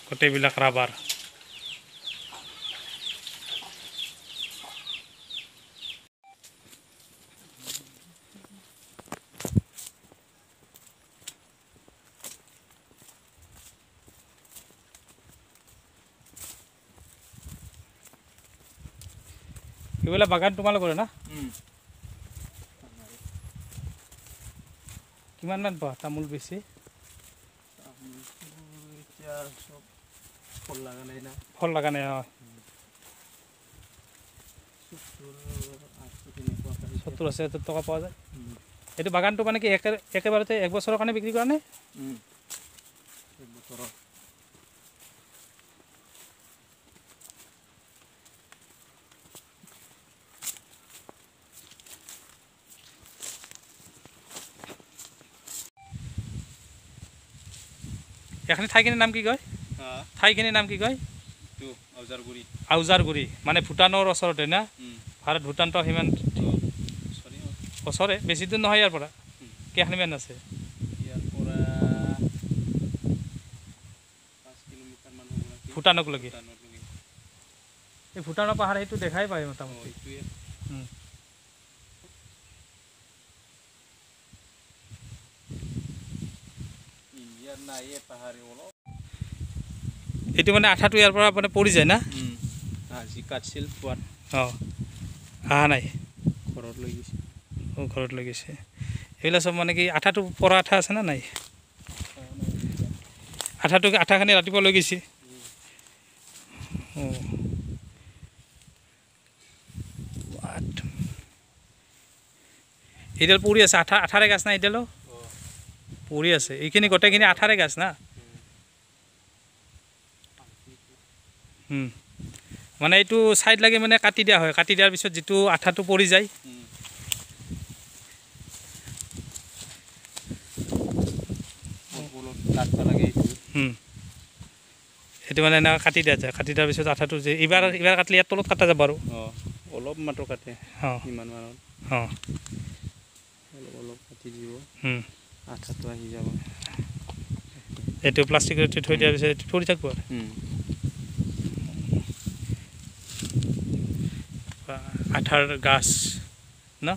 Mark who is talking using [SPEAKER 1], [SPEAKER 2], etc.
[SPEAKER 1] গোটেইবিলাক ৰাবাৰ। এইবিলাক বাগান তোমালোকৰে না? কিমান মান পোৱা তামোল বেছি? ফল লগা নাই। 70-80 টকা পোৱা যায়। এইটো বাগানটো মানে কি একেবাৰতে এক বছৰৰ কাৰণে বিক্ৰী কৰা নে? এখানে ঠাইখিনিৰ নাম কি কয়? ঠাইখিনিৰ নাম কি কয়? আউজাৰগুৰি মানে ভূটানৰ ওচৰতে না? ভাৰত ভূটানটো সিমান ওচৰে, বেছি দূৰ নহয় ইয়াৰ পৰা। কেইখনমান আছে? ভূটানক লাগি। এই ভূটানৰ পাহাৰ সেইটো দেখাই পায় মোটামুটি। এইটো মানে আঠাটো ইয়াৰ পৰা মানে পৰি যায় না?
[SPEAKER 2] আজি কাটছিল পোৱাত।
[SPEAKER 1] অহা নাই
[SPEAKER 2] ঘৰত লৈ গৈছে।
[SPEAKER 1] ঘৰত লৈ গৈছে। এইবিলাক চব মানে কি আঠাটো পৰা আঠা আছে না নাই? আঠাখিনি ৰাতিপুৱা লৈ গৈছে। এইডাল পৰি আছে, আঠাৰে গাছ না এইডালো পৰি আছে। এইখিনি গোটেইখিনি আঠাৰে গাছ না? মানে এইটো ছাইড লাগি মানে কাটি দিয়া হয়। কাটি দিয়াৰ পিছত যিটো আঠাটো পৰি যায়, সেইটো মানে এনেকৈ কাটি দিয়া যায়। কাটি দিয়াৰ পিছত আঠাটো যে এইবাৰ কাটিলে ইয়াৰ তলত কাটা যাব আৰু
[SPEAKER 2] অলপ মাত্ৰ কাটে। ইমান মানত অলপ কাটি দিব, আঠাটো আহি যাব।
[SPEAKER 1] এইটো প্লাষ্টিকত থৈ দিয়াৰ পিছত এইটো পৰি থাকিব আৰু আঠাৰ গাছ ন?